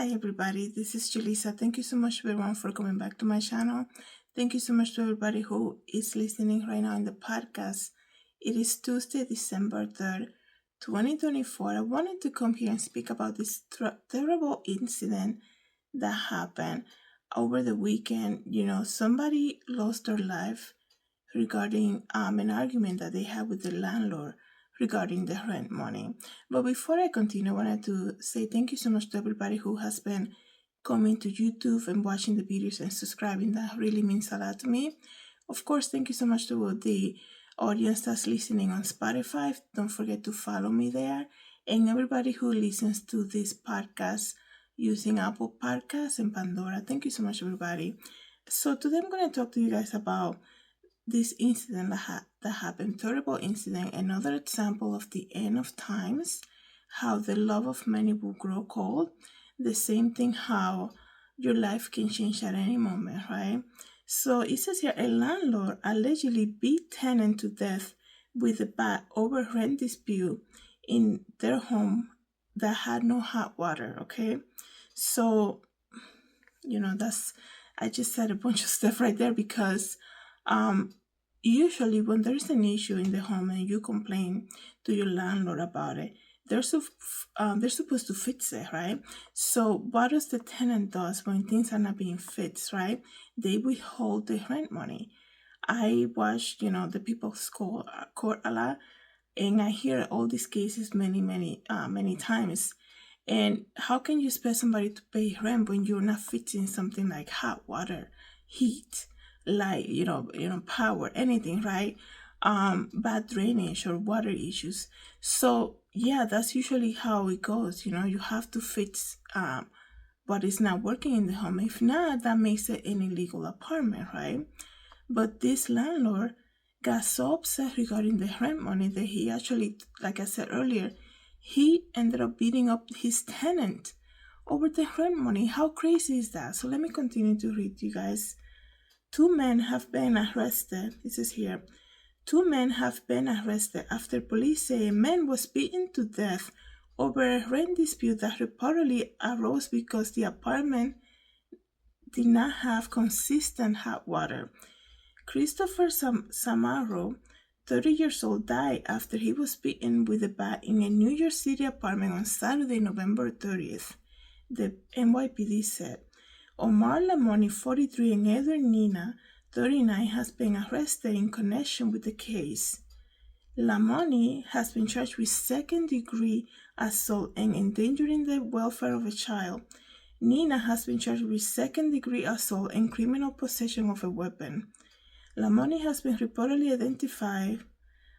Hi everybody, this is Julissa. Thank you so much everyone for coming back to my channel. Thank you so much to everybody who is listening right now in the podcast. It is Tuesday, December 3rd, 2024. I wanted to come here and speak about this terrible incident that happened over the weekend. Somebody lost their life regarding an argument that they had with the landlord regarding the rent money. But before I continue, I wanted to say thank you so much to everybody who has been coming to YouTube and watching the videos and subscribing. That really means a lot to me. Of course, thank you so much to the audience that's listening on Spotify. Don't forget to follow me there. And everybody who listens to this podcast using Apple Podcasts and Pandora. Thank you so much, everybody. So today I'm going to talk to you guys about this incident that happened, terrible incident, another example of the end of times, how the love of many will grow cold. The same thing, how your life can change at any moment, right? So it says here, a landlord allegedly beat tenant to death with a bat over rent dispute in their home that had no hot water, okay? So, I just said a bunch of stuff right there because usually when there's an issue in the home and you complain to your landlord about it, they're supposed to fix it, right? So what does the tenant does when things are not being fixed, right? They withhold the rent money. I watch, the people's court a lot, and I hear all these cases many times. And how can you expect somebody to pay rent when you're not fixing something like hot water, heat, light, power, anything, right? Bad drainage or water issues. So yeah, that's usually how it goes. You have to fix what is not working in the home. If not, that makes it an illegal apartment, right? But this landlord got so upset regarding the rent money that he actually, like I said earlier, he ended up beating up his tenant over the rent money. How crazy is that? So let me continue to read you guys. 2 men have been arrested. This is here. 2 men have been arrested after police say a man was beaten to death over a rent dispute that reportedly arose because the apartment did not have consistent hot water. Christopher Samaro, 30 years old, died after he was beaten with a bat in a New York City apartment on Saturday, November 30th, the NYPD said. Omar Lamoni, 43, and Edward Nina, 39, has been arrested in connection with the case. Lamoni has been charged with second-degree assault and endangering the welfare of a child. Nina has been charged with second-degree assault and criminal possession of a weapon. Lamoni has been reportedly identified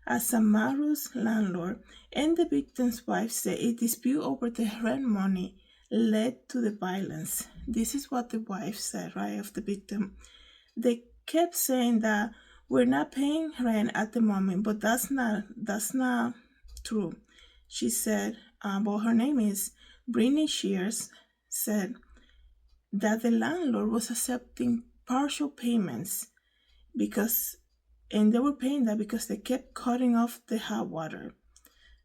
as Samaru's landlord, and the victim's wife said a dispute over the rent money led to the violence. This is what the wife said, right, of the victim. They kept saying that we're not paying rent at the moment, but that's not true. She said, her name is Brittany Shears, said that the landlord was accepting partial payments and they were paying that because they kept cutting off the hot water.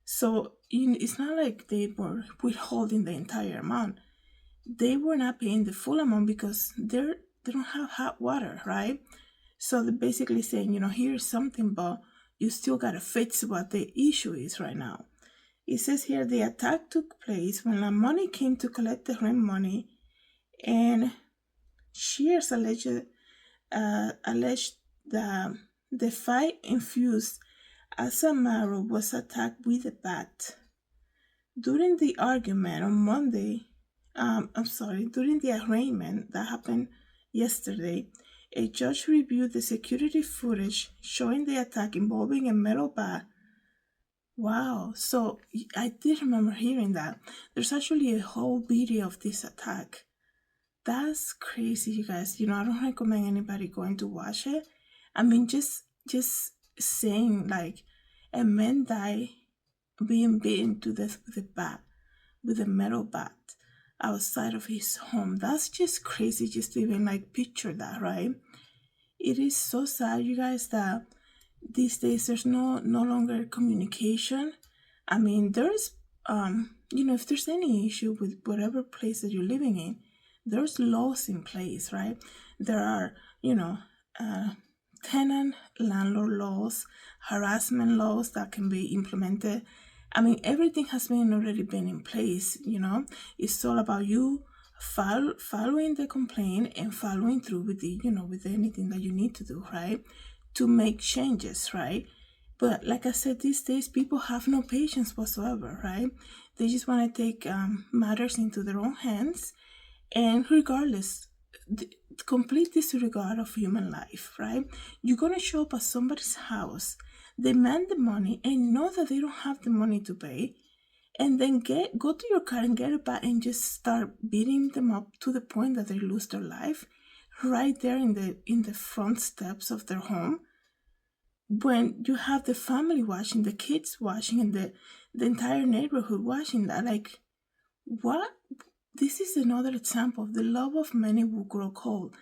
So it's not like they were withholding the entire amount. They were not paying the full amount because they don't have hot water, right? So they're basically saying, here's something, but you still gotta fix what the issue is right now. It says here the attack took place when the money came to collect the rent money, and Shears alleged that the fight infused as Samaro was attacked with a bat. During the argument on Monday, during the arraignment that happened yesterday, a judge reviewed the security footage showing the attack involving a metal bat. Wow, so I did remember hearing that. There's actually a whole video of this attack. That's crazy, you guys. I don't recommend anybody going to watch it. I mean, just saying, like, a man died being beaten to death with a metal bat outside of his home. That's just crazy just to even, like, picture that, right? It is so sad, you guys, that these days there's no longer communication. I mean, there's if there's any issue with whatever place that you're living in, there's laws in place, right? There are, uh, tenant landlord laws, harassment laws that can be implemented. I mean, everything has been already been in place. It's all about you following the complaint and following through with with anything that you need to do, right, to make changes, right? But like I said, these days people have no patience whatsoever, right? They just want to take matters into their own hands, and regardless, the complete disregard of human life, right? You're gonna show up at somebody's house, demand the money, and know that they don't have the money to pay, and then go to your car and get it back and just start beating them up to the point that they lose their life right there in the front steps of their home, when you have the family watching, the kids watching, and the entire neighborhood watching that. Like, what? This is another example of the love of many will grow cold.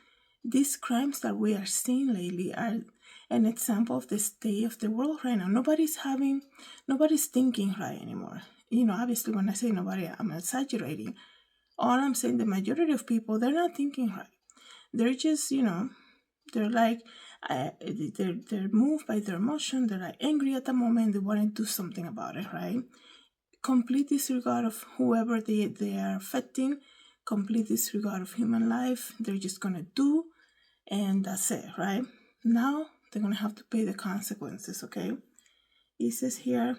These crimes that we are seeing lately are an example of the state of the world right now. Nobody's thinking right anymore. Obviously, when I say nobody, I'm exaggerating. All I'm saying, the majority of people, they're not thinking right. They're just, they're like, they're moved by their emotion. They're like angry at the moment. They want to do something about it, right? Complete disregard of whoever they are affecting. Complete disregard of human life. They're just gonna do, and that's it, right? Now they're gonna have to pay the consequences. Okay. It says here,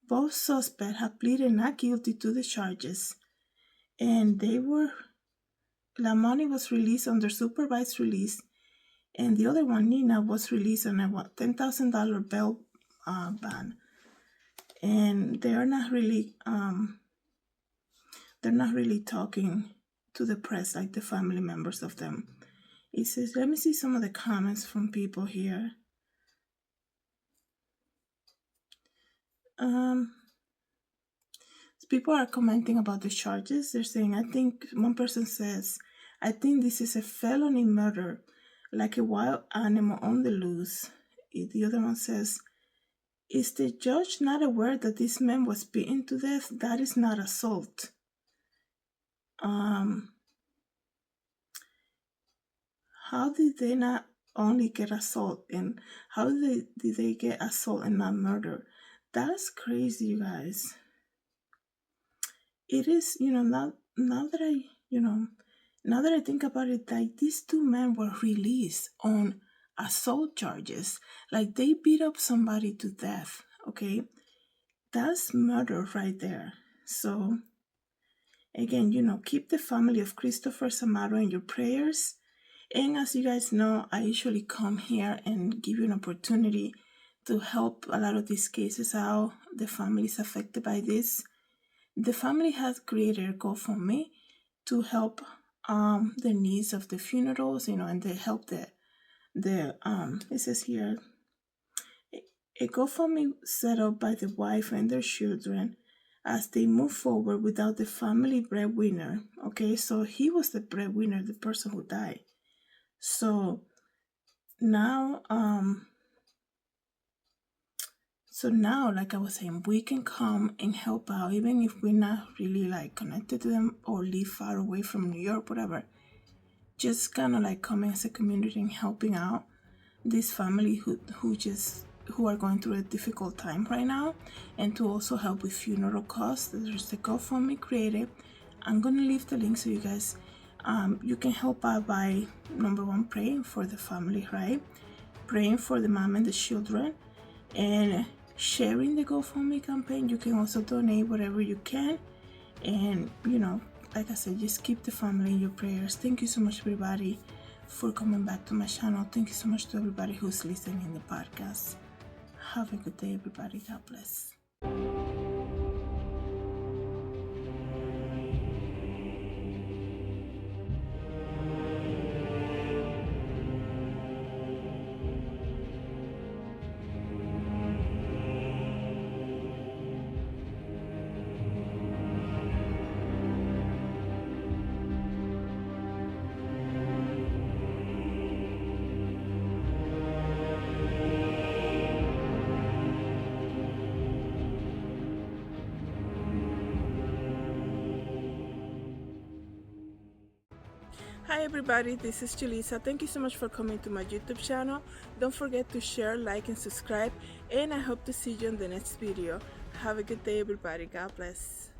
both suspects have pleaded not guilty to the charges, and the money was released under supervised release, and the other one, Nina, was released on a $10,000 bail ban. And they're not really talking to the press like the family members of them. It says, let me see some of the comments from people here. People are commenting about the charges. They're saying, one person says, I think this is a felony murder, like a wild animal on the loose. The other one says, is the judge not aware that this man was beaten to death? That is not assault. How did they not only get assault, and how did they get assault and not murder? That's crazy, you guys. It is, now that I think about it, like, these two men were released on assault charges. Like, they beat up somebody to death, okay? That's murder right there. So, again, keep the family of Christopher Samaro in your prayers. And as you guys know, I usually come here and give you an opportunity to help a lot of these cases out. The families affected by this. The family has created a GoFundMe to help the needs of the funerals, and they help it says here, a GoFundMe set up by the wife and their children as they move forward without the family breadwinner. Okay, so he was the breadwinner, the person who died. So now, like I was saying, we can come and help out, even if we're not really like connected to them or live far away from New York, whatever. Just kind of like coming as a community and helping out this family who are going through a difficult time right now, and to also help with funeral costs. There's the GoFundMe created. I'm gonna leave the link so you guys you can help out by, number one, praying for the family, right? Praying for the mom and the children, and sharing the GoFundMe campaign. You can also donate whatever you can, and like I said, just keep the family in your prayers. Thank you so much, everybody, for coming back to my channel. Thank you so much to everybody who's listening in the podcast. Have a good day, everybody. God bless. Hi everybody, this is Julissa. Thank you so much for coming to my YouTube channel. Don't forget to share, like, and subscribe, and I hope to see you in the next video. Have a good day everybody. God bless.